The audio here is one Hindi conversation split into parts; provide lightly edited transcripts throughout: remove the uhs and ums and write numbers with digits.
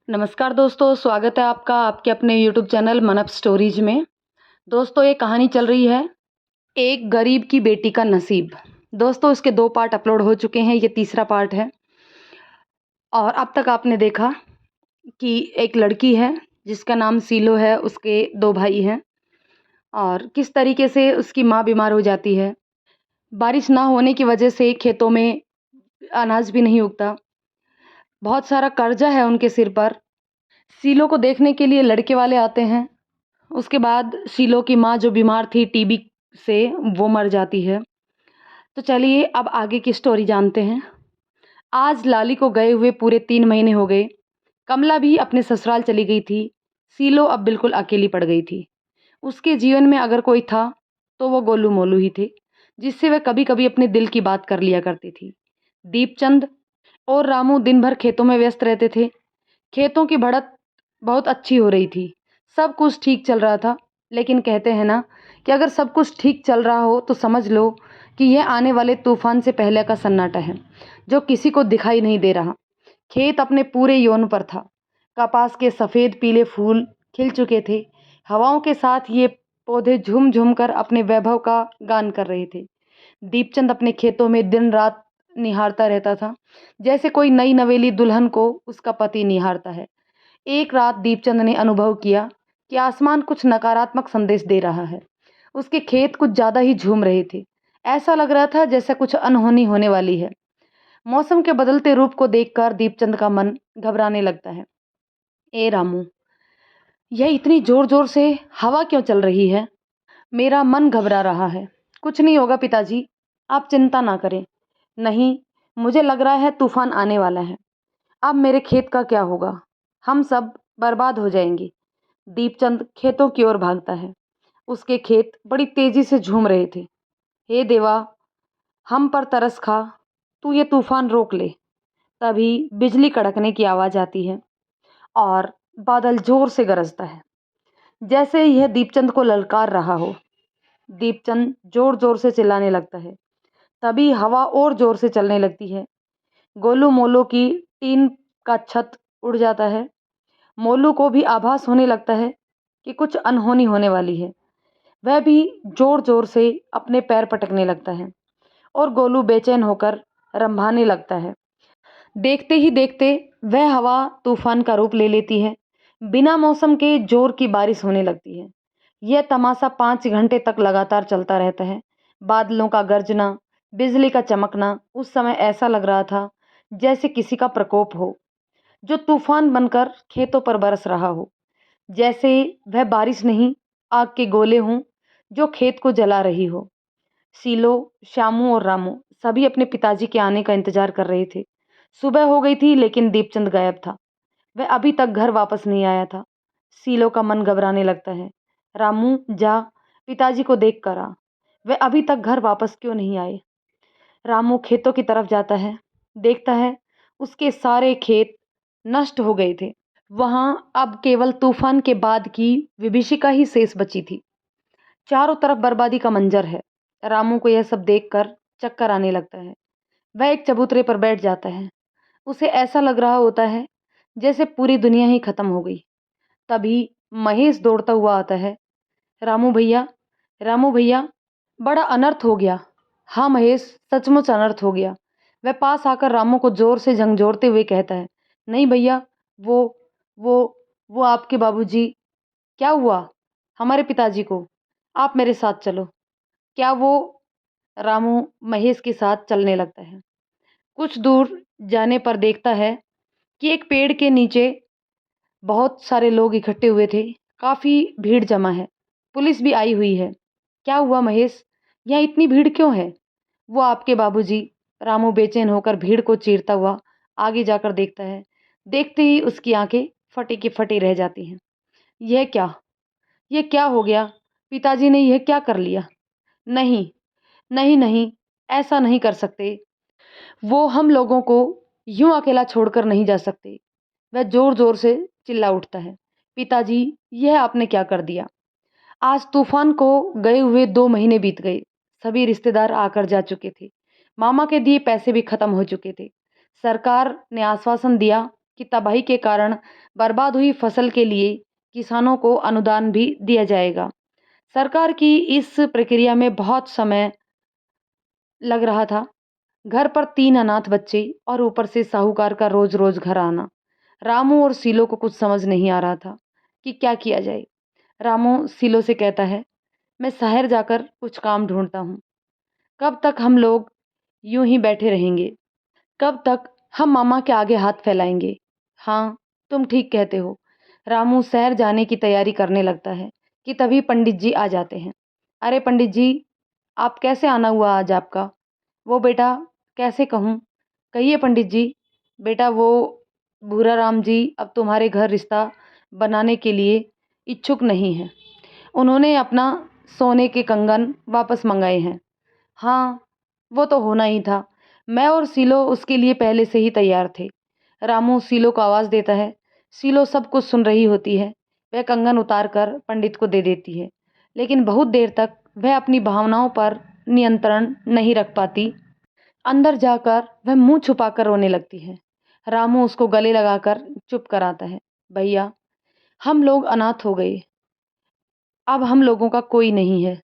नमस्कार दोस्तों, स्वागत है आपका आपके अपने यूट्यूब चैनल मन अप स्टोरीज में। दोस्तों, ये कहानी चल रही है एक गरीब की बेटी का नसीब। दोस्तों, इसके 2 पार्ट अपलोड हो चुके हैं, ये तीसरा पार्ट है। और अब तक आपने देखा कि एक लड़की है जिसका नाम सीलो है, उसके 2 भाई हैं और किस तरीके से उसकी माँ बीमार हो जाती है। बारिश ना होने की वजह से खेतों में अनाज भी नहीं उगता, बहुत सारा कर्जा है उनके सिर पर। सीलो को देखने के लिए लड़के वाले आते हैं। उसके बाद शीलो की माँ जो बीमार थी टीबी से, वो मर जाती है। तो चलिए अब आगे की स्टोरी जानते हैं। आज लाली को गए हुए पूरे 3 महीने हो गए। कमला भी अपने ससुराल चली गई थी। शीलो अब बिल्कुल अकेली पड़ गई थी। उसके जीवन में अगर कोई था तो वो गोलू मोलू ही थे, जिससे वह कभी कभी अपने दिल की बात कर लिया करती थी। दीपचंद और रामू दिन भर खेतों में व्यस्त रहते थे। खेतों की बढ़त बहुत अच्छी हो रही थी, सब कुछ ठीक चल रहा था। लेकिन कहते हैं ना कि अगर सब कुछ ठीक चल रहा हो तो समझ लो कि यह आने वाले तूफान से पहले का सन्नाटा है, जो किसी को दिखाई नहीं दे रहा। खेत अपने पूरे यौवन पर था। कपास के सफ़ेद पीले फूल खिल चुके थे। हवाओं के साथ ये पौधे झूम झूम कर अपने वैभव का गान कर रहे थे। दीपचंद अपने खेतों में दिन रात निहारता रहता था, जैसे कोई नई नवेली दुल्हन को उसका पति निहारता है। एक रात दीपचंद ने अनुभव किया कि आसमान कुछ नकारात्मक संदेश दे रहा है। उसके खेत कुछ ज़्यादा ही झूम रहे थे। ऐसा लग रहा था जैसे कुछ अनहोनी होने वाली है। मौसम के बदलते रूप को देखकर दीपचंद का मन घबराने लगता है। ए रामू, यह इतनी जोर जोर से हवा क्यों चल रही है? मेरा मन घबरा रहा है। कुछ नहीं होगा पिताजी, आप चिंता ना करें। नहीं, मुझे लग रहा है तूफान आने वाला है। अब मेरे खेत का क्या होगा? हम सब बर्बाद हो जाएंगे। दीपचंद खेतों की ओर भागता है। उसके खेत बड़ी तेजी से झूम रहे थे। हे देवा, हम पर तरस खा, तू ये तूफान रोक ले। तभी बिजली कड़कने की आवाज आती है और बादल जोर से गरजता है, जैसे यह दीपचंद को ललकार रहा हो। दीपचंद जोर जोर से चिल्लाने लगता है। तभी हवा और जोर से चलने लगती है। गोलू मोलू की टीन का छत उड़ जाता है। मोलू को भी आभास होने लगता है कि कुछ अनहोनी होने वाली है। वह भी जोर जोर से अपने पैर पटकने लगता है और गोलू बेचैन होकर रंभाने लगता है। देखते ही देखते वह हवा तूफान का रूप ले लेती है। बिना मौसम के जोर की बारिश होने लगती है। यह तमाशा 5 घंटे तक लगातार चलता रहता है। बादलों का गरजना, बिजली का चमकना, उस समय ऐसा लग रहा था जैसे किसी का प्रकोप हो, जो तूफान बनकर खेतों पर बरस रहा हो। जैसे वह बारिश नहीं, आग के गोले हों जो खेत को जला रही हो। शीलो, श्यामू और रामू सभी अपने पिताजी के आने का इंतजार कर रहे थे। सुबह हो गई थी लेकिन दीपचंद गायब था। वह अभी तक घर वापस नहीं आया था। शीलो का मन घबराने लगता है। रामू, जा पिताजी को देख कर आ, वह अभी तक घर वापस क्यों नहीं आए? रामू खेतों की तरफ जाता है। देखता है उसके सारे खेत नष्ट हो गए थे। वहां अब केवल तूफान के बाद की विभीषिका ही शेष बची थी। चारों तरफ बर्बादी का मंजर है। रामू को यह सब देखकर चक्कर आने लगता है। वह एक चबूतरे पर बैठ जाता है। उसे ऐसा लग रहा होता है जैसे पूरी दुनिया ही खत्म हो गई। तभी महेश दौड़ता हुआ आता है। रामू भैया, रामू भैया, बड़ा अनर्थ हो गया। हाँ महेश, सचमुच अनर्थ हो गया। वह पास आकर रामू को जोर से झंझोड़ते हुए कहता है, नहीं भैया, वो वो वो आपके बाबूजी। क्या हुआ? हमारे पिताजी को। आप मेरे साथ चलो। क्या वो? रामू महेश के साथ चलने लगता है। कुछ दूर जाने पर देखता है कि एक पेड़ के नीचे बहुत सारे लोग इकट्ठे हुए थे। काफ़ी भीड़ जमा है। पुलिस भी आई हुई है। क्या हुआ महेश? यहाँ इतनी भीड़ क्यों है? वो आपके बाबूजी। रामू बेचैन होकर भीड़ को चीरता हुआ आगे जाकर देखता है। देखते ही उसकी आंखें फटी की फटी रह जाती हैं। यह क्या? ये क्या हो गया? पिताजी ने यह क्या कर लिया? नहीं, नहीं, नहीं, ऐसा नहीं कर सकते। वो हम लोगों को यूं अकेला छोड़कर नहीं जा सकते। वह जोर जोर से चिल्ला उठता है। पिताजी, यह आपने क्या कर दिया? आज तूफान को गए हुए 2 महीने बीत गए। सभी रिश्तेदार आकर जा चुके थे। मामा के दिए पैसे भी खत्म हो चुके थे। सरकार ने आश्वासन दिया कि तबाही के कारण बर्बाद हुई फसल के लिए किसानों को अनुदान भी दिया जाएगा। सरकार की इस प्रक्रिया में बहुत समय लग रहा था। घर पर 3 अनाथ बच्चे और ऊपर से साहूकार का रोज-रोज घर आना। रामू और शीलो को कुछ समझ नहीं आ रहा था कि क्या किया जाए। रामू शीलो से कहता है, मैं शहर जाकर कुछ काम ढूँढता हूँ। कब तक हम लोग यूँ ही बैठे रहेंगे? कब तक हम मामा के आगे हाथ फैलाएँगे? हाँ, तुम ठीक कहते हो। रामू शहर जाने की तैयारी करने लगता है कि तभी पंडित जी आ जाते हैं। अरे पंडित जी, आप कैसे आना हुआ आज आपका? वो बेटा कैसे कहूँ? कहिए पंडित जी। बेटा वो भूरा राम जी अब तुम्हारे घर रिश्ता बनाने के लिए इच्छुक नहीं हैं। उन्होंने अपना सोने के कंगन वापस मंगाए हैं। हाँ, वो तो होना ही था। मैं और शीलो उसके लिए पहले से ही तैयार थे। रामू शीलो को आवाज़ देता है। शीलो सब कुछ सुन रही होती है। वह कंगन उतार कर पंडित को दे देती है, लेकिन बहुत देर तक वह अपनी भावनाओं पर नियंत्रण नहीं रख पाती। अंदर जाकर वह मुंह छुपाकर रोने लगती है। रामू उसको गले लगाकर चुप कराता है। भैया, हम लोग अनाथ हो गए। अब हम लोगों का कोई नहीं है।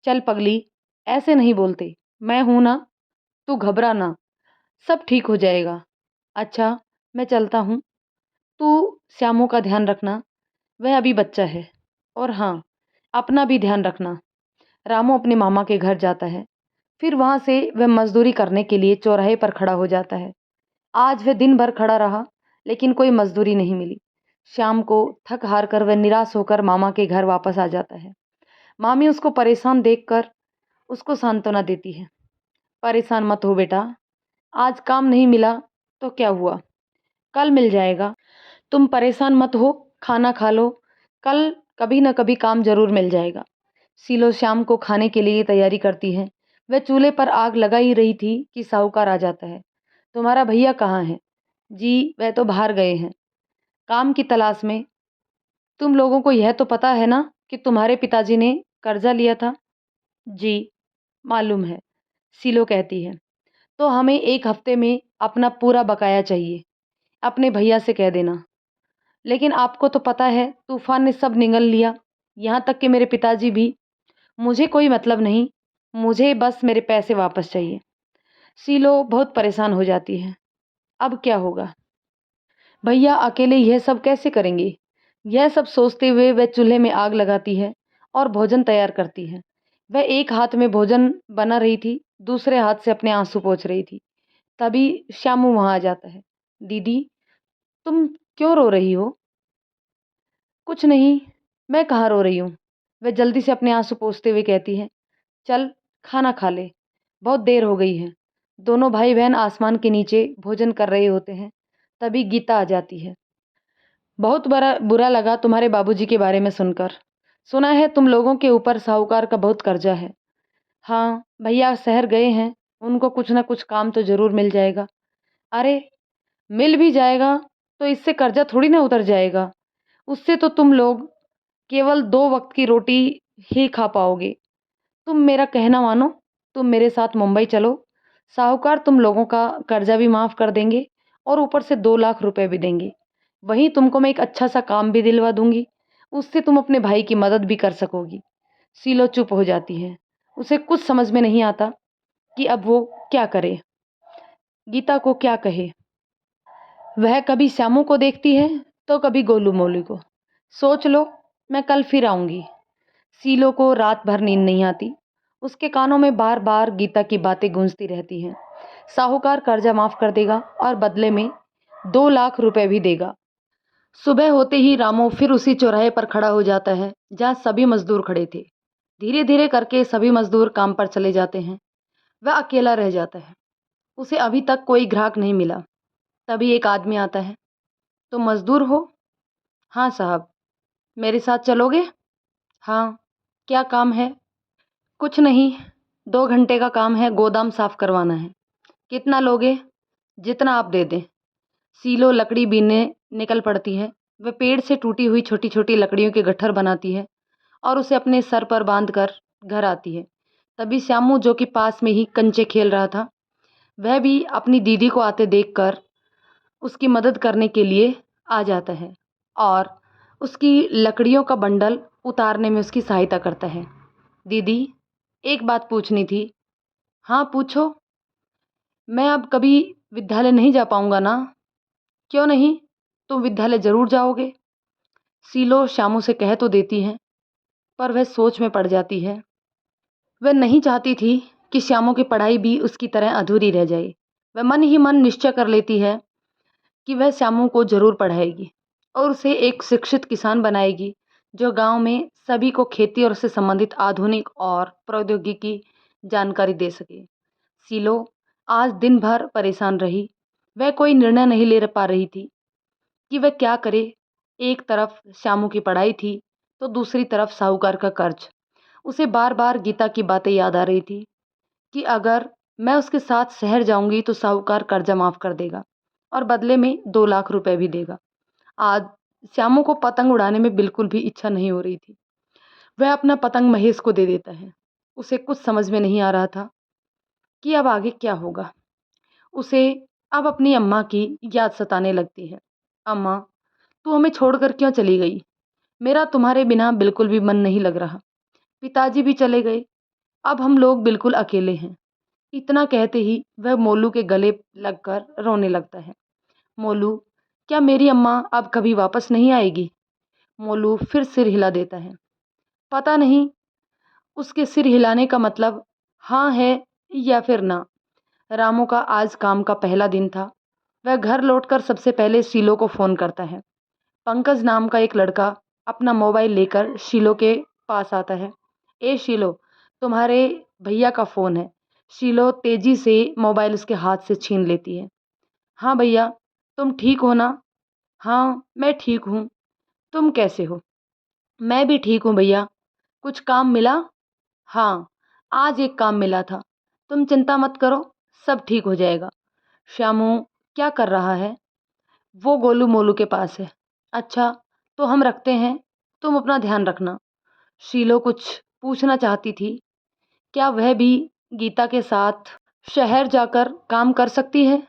चल पगली, ऐसे नहीं बोलते। मैं हूं ना, तू घबरा ना, सब ठीक हो जाएगा। अच्छा, मैं चलता हूँ। तू श्यामू का ध्यान रखना, वह अभी बच्चा है। और हाँ, अपना भी ध्यान रखना। रामू अपने मामा के घर जाता है। फिर वहां से वह मजदूरी करने के लिए चौराहे पर खड़ा हो जाता है। आज वह दिन भर खड़ा रहा, लेकिन कोई मजदूरी नहीं मिली। शाम को थक हार कर वह निराश होकर मामा के घर वापस आ जाता है। मामी उसको परेशान देखकर उसको सांत्वना देती है। परेशान मत हो बेटा, आज काम नहीं मिला तो क्या हुआ, कल मिल जाएगा। तुम परेशान मत हो, खाना खा लो, कल कभी ना कभी काम जरूर मिल जाएगा। शीलो शाम को खाने के लिए तैयारी करती है। वह चूल्हे पर आग लगा ही रही थी कि साहूकार आ जाता है। तुम्हारा भैया कहाँ है? जी, वह तो बाहर गए हैं काम की तलाश में। तुम लोगों को यह तो पता है ना कि तुम्हारे पिताजी ने कर्जा लिया था? जी, मालूम है, शीलो कहती है। तो हमें 1 हफ्ते में अपना पूरा बकाया चाहिए। अपने भैया से कह देना। लेकिन आपको तो पता है तूफान ने सब निगल लिया, यहाँ तक कि मेरे पिताजी भी। मुझे कोई मतलब नहीं, मुझे बस मेरे पैसे वापस चाहिए। शीलो बहुत परेशान हो जाती है। अब क्या होगा? भैया अकेले यह सब कैसे करेंगे? यह सब सोचते हुए वह चूल्हे में आग लगाती है और भोजन तैयार करती है। वह एक हाथ में भोजन बना रही थी, दूसरे हाथ से अपने आंसू पोंछ रही थी। तभी श्यामू वहां आ जाता है। दीदी, तुम क्यों रो रही हो? कुछ नहीं, मैं कहाँ रो रही हूँ। वह जल्दी से अपने आंसू पोंछते हुए कहती है, चल खाना खा ले, बहुत देर हो गई है। दोनों भाई बहन आसमान के नीचे भोजन कर रहे होते हैं। तभी गीता आ जाती है। बहुत बड़ा बुरा लगा तुम्हारे बाबूजी के बारे में सुनकर। सुना है तुम लोगों के ऊपर साहूकार का बहुत कर्जा है। हाँ, भैया शहर गए हैं, उनको कुछ ना कुछ काम तो ज़रूर मिल जाएगा। अरे, मिल भी जाएगा तो इससे कर्जा थोड़ी ना उतर जाएगा। उससे तो तुम लोग केवल 2 वक़्त की रोटी ही खा पाओगे। तुम मेरा कहना मानो, तुम मेरे साथ मुंबई चलो। साहूकार तुम लोगों का कर्जा भी माफ़ कर देंगे और ऊपर से 2 लाख रुपए भी देंगे। वहीं तुमको मैं एक अच्छा सा काम भी दिलवा दूंगी। उससे तुम अपने भाई की मदद भी कर सकोगी। शीलो चुप हो जाती है। उसे कुछ समझ में नहीं आता कि अब वो क्या करे, गीता को क्या कहे। वह कभी श्यामू को देखती है तो कभी गोलू मोलू को। सोच लो, मैं कल फिर आऊंगी। शीलो को रात भर नींद नहीं आती। उसके कानों में बार बार गीता की बातें गूंजती रहती हैं। साहूकार कर्जा माफ कर देगा और बदले में 2 लाख रुपए भी देगा। सुबह होते ही रामू फिर उसी चौराहे पर खड़ा हो जाता है जहाँ सभी मजदूर खड़े थे। धीरे धीरे करके सभी मजदूर काम पर चले जाते हैं। वह अकेला रह जाता है। उसे अभी तक कोई ग्राहक नहीं मिला। तभी एक आदमी आता है। तो मजदूर हो? हाँ साहब। मेरे साथ चलोगे? हाँ। क्या काम है? कुछ नहीं, 2 घंटे का काम है, गोदाम साफ करवाना है। कितना लोगे? जितना आप दे दें। शीलो लकड़ी बीनने निकल पड़ती है। वह पेड़ से टूटी हुई छोटी छोटी लकड़ियों के गट्ठर बनाती है और उसे अपने सर पर बांध कर घर आती है। तभी श्यामू, जो कि पास में ही कंचे खेल रहा था, वह भी अपनी दीदी को आते देखकर उसकी मदद करने के लिए आ जाता है और उसकी लकड़ियों का बंडल उतारने में उसकी सहायता करता है। दीदी, एक बात पूछनी थी। हाँ, पूछो। मैं अब कभी विद्यालय नहीं जा पाऊंगा ना? क्यों नहीं? तुम विद्यालय जरूर जाओगे। शीलो श्यामू से कह तो देती है, पर वह सोच में पड़ जाती है। वह नहीं चाहती थी कि श्यामू की पढ़ाई भी उसकी तरह अधूरी रह जाए। वह मन ही मन निश्चय कर लेती है कि वह श्यामू को जरूर पढ़ाएगी और उसे एक शिक्षित किसान बनाएगी, जो गांव में सभी को खेती और उससे संबंधित आधुनिक और प्रौद्योगिकी जानकारी दे सके। शीलो आज दिन भर परेशान रही। वह कोई निर्णय नहीं ले पा रही थी कि वह क्या करे। एक तरफ श्यामू की पढ़ाई थी, तो दूसरी तरफ साहूकार का कर्ज। उसे बार बार गीता की बातें याद आ रही थी कि अगर मैं उसके साथ शहर जाऊंगी तो साहूकार कर्जा माफ कर देगा और बदले में 2 लाख रुपए भी देगा। आज श्यामू को पतंग उड़ाने में बिल्कुल भी इच्छा नहीं हो रही थी। वह अपना पतंग महेश को दे देता है। उसे कुछ समझ में नहीं आ रहा था कि अब आगे क्या होगा। उसे अब अपनी अम्मा की याद सताने लगती है। अम्मा, तू हमें छोड़कर क्यों चली गई? मेरा तुम्हारे बिना बिल्कुल भी मन नहीं लग रहा। पिताजी भी चले गए। अब हम लोग बिल्कुल अकेले हैं। इतना कहते ही वह मोलू के गले लगकर रोने लगता है। मोलू, क्या मेरी अम्मा अब कभी वापस नहीं आएगी? मोलू फिर सिर हिला देता है। पता नहीं उसके सिर हिलाने का मतलब हाँ है या फिर ना। रामू का आज काम का पहला दिन था। वह घर लौटकर सबसे पहले शीलो को फोन करता है। पंकज नाम का एक लड़का अपना मोबाइल लेकर शीलो के पास आता है। ए शीलो, तुम्हारे भैया का फ़ोन है। शीलो तेजी से मोबाइल उसके हाथ से छीन लेती है। हाँ भैया, तुम ठीक हो ना? हाँ, मैं ठीक हूँ। तुम कैसे हो? मैं भी ठीक हूँ भैया। कुछ काम मिला? हाँ, आज एक काम मिला था। तुम चिंता मत करो, सब ठीक हो जाएगा। श्यामू क्या कर रहा है? वो गोलू मोलू के पास है। अच्छा, तो हम रखते हैं। तुम अपना ध्यान रखना। शीलो कुछ पूछना चाहती थी। क्या वह भी गीता के साथ शहर जाकर काम कर सकती है?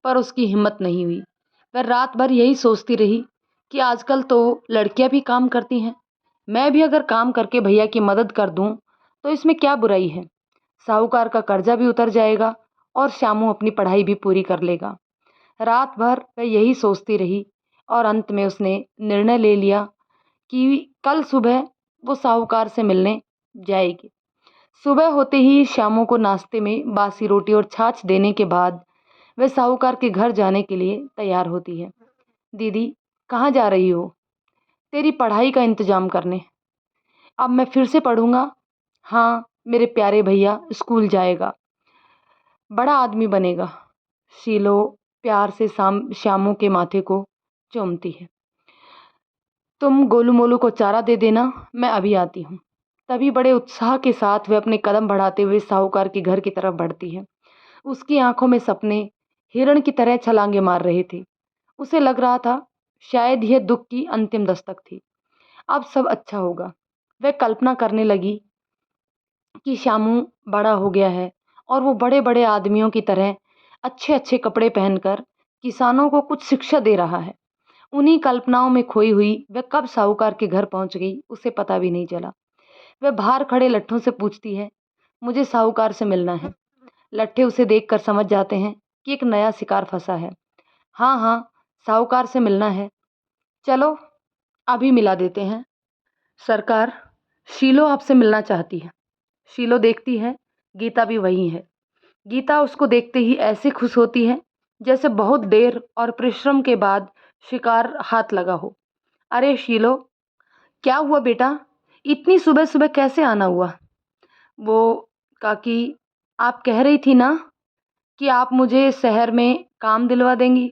पर उसकी हिम्मत नहीं हुई। वह रात भर यही सोचती रही कि आजकल तो लड़कियां भी काम करती हैं। मैं भी अगर काम करके भैया की मदद कर दूं तो इसमें क्या बुराई है। साहूकार का कर्जा भी उतर जाएगा और श्यामू अपनी पढ़ाई भी पूरी कर लेगा। रात भर वह यही सोचती रही और अंत में उसने निर्णय ले लिया कि कल सुबह वो साहूकार से मिलने जाएगी। सुबह होते ही श्यामू को नाश्ते में बासी रोटी और छाछ देने के बाद वह साहूकार के घर जाने के लिए तैयार होती है। दीदी, कहाँ जा रही हो? तेरी पढ़ाई का इंतजाम करने। अब मैं फिर से पढ़ूंगा। हाँ, मेरे प्यारे भैया स्कूल जाएगा, बड़ा आदमी बनेगा। शीलो प्यार से श्यामू के माथे को चूमती है। तुम गोलू मोलू को चारा दे देना, मैं अभी आती हूँ। तभी बड़े उत्साह के साथ वे अपने कदम बढ़ाते हुए साहूकार के घर की तरफ बढ़ती है। उसकी आंखों में सपने हिरण की तरह छलांगे मार रहे थे। उसे लग रहा था शायद यह दुख की अंतिम दस्तक थी। अब सब अच्छा होगा। वह कल्पना करने लगी कि श्यामू बड़ा हो गया है और वो बड़े बड़े आदमियों की तरह अच्छे अच्छे कपड़े पहनकर किसानों को कुछ शिक्षा दे रहा है। उन्हीं कल्पनाओं में खोई हुई वह कब साहूकार के घर पहुंच गई उसे पता भी नहीं चला। वह बाहर खड़े लट्ठों से पूछती है, मुझे साहूकार से मिलना है। लट्ठे उसे देखकर समझ जाते हैं कि एक नया शिकार फंसा है। हाँ हाँ, साहूकार से मिलना है, चलो अभी मिला देते हैं। सरकार, शीलो आपसे मिलना चाहती है। शीलो देखती है गीता भी वही है। गीता उसको देखते ही ऐसे खुश होती है जैसे बहुत देर और परिश्रम के बाद शिकार हाथ लगा हो। अरे शीलो, क्या हुआ बेटा? इतनी सुबह सुबह कैसे आना हुआ? वो काकी, आप कह रही थी ना कि आप मुझे शहर में काम दिलवा देंगी।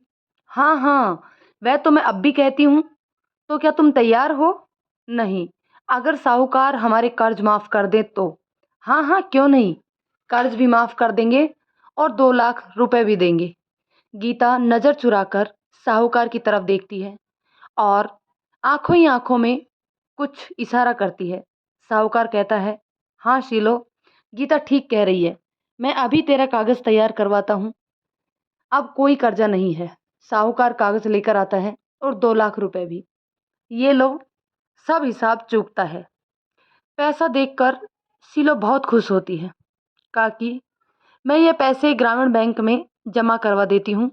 हाँ हाँ, वह तो मैं अब भी कहती हूँ। तो क्या तुम तैयार हो? नहीं, अगर साहूकार हमारे कर्ज माफ कर दे तो। हाँ हाँ, क्यों नहीं, कर्ज भी माफ कर देंगे और 2 लाख रुपए भी देंगे। गीता नजर चुराकर साहूकार की तरफ देखती है और आंखों ही आंखों में कुछ इशारा करती है। साहूकार कहता है, हाँ शीलो, गीता ठीक कह रही है। मैं अभी तेरा कागज तैयार करवाता हूँ। अब कोई कर्जा नहीं है। साहूकार कागज लेकर आता है और 2 लाख रुपए भी। ये लो, सब हिसाब चूकता है। पैसा देखकर शीलो बहुत खुश होती है। काकी, मैं ये पैसे ग्रामीण बैंक में जमा करवा देती हूँ,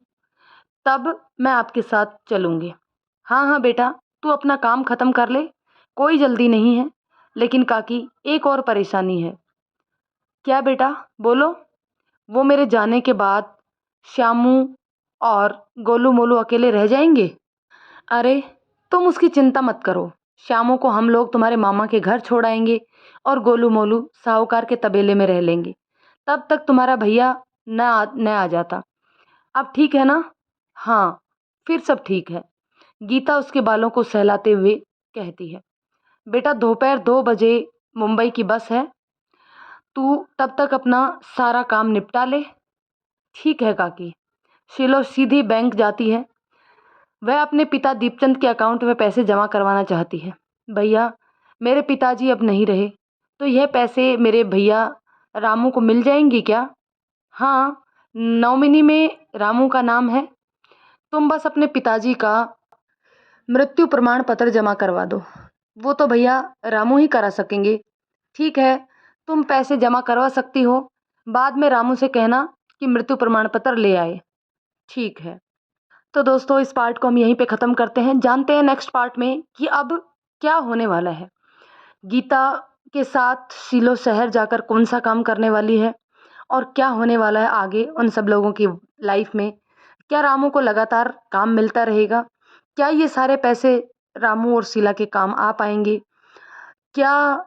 तब मैं आपके साथ चलूँगी। हाँ हाँ बेटा, तू अपना काम खत्म कर ले, कोई जल्दी नहीं है। लेकिन काकी, एक और परेशानी है। क्या बेटा, बोलो। वो मेरे जाने के बाद श्यामू और गोलू मोलू अकेले रह जाएंगे। अरे, तुम उसकी चिंता मत करो। श्यामू को हम लोग तुम्हारे मामा के घर छोड़ आएंगे और गोलू मोलू साहूकार के तबेले में रह लेंगे। तब तक तुम्हारा भैया न आ जाता। अब ठीक है ना? हाँ, फिर सब ठीक है। गीता उसके बालों को सहलाते हुए कहती है, बेटा दोपहर 2 बजे मुंबई की बस है, तू तब तक अपना सारा काम निपटा ले। ठीक है काकी। शीलो सीधी बैंक जाती है। वह अपने पिता दीपचंद के अकाउंट में पैसे जमा करवाना चाहती है। भैया, मेरे पिताजी अब नहीं रहे, तो यह पैसे मेरे भैया रामू को मिल जाएंगी क्या? हाँ, नॉमिनी में रामू का नाम है। तुम बस अपने पिताजी का मृत्यु प्रमाण पत्र जमा करवा दो। वो तो भैया रामू ही करा सकेंगे। ठीक है, तुम पैसे जमा करवा सकती हो। बाद में रामू से कहना कि मृत्यु प्रमाण पत्र ले आए। ठीक है। तो दोस्तों, इस पार्ट को हम यहीं पे ख़त्म करते हैं। जानते हैं नेक्स्ट पार्ट में कि अब क्या होने वाला है। गीता के साथ शीलो शहर जाकर कौन सा काम करने वाली है और क्या होने वाला है आगे उन सब लोगों की लाइफ में। क्या रामू को लगातार काम मिलता रहेगा? क्या ये सारे पैसे रामू और शीला के काम आ पाएंगे? क्या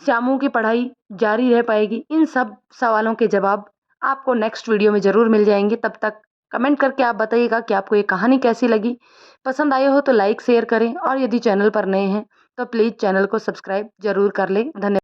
श्यामू की पढ़ाई जारी रह पाएगी? इन सब सवालों के जवाब आपको नेक्स्ट वीडियो में ज़रूर मिल जाएंगे। तब तक कमेंट करके आप बताइएगा कि आपको ये कहानी कैसी लगी। पसंद आई हो तो लाइक शेयर करें और यदि चैनल पर नए हैं तो प्लीज़ चैनल को सब्सक्राइब ज़रूर कर लें। धन्यवाद।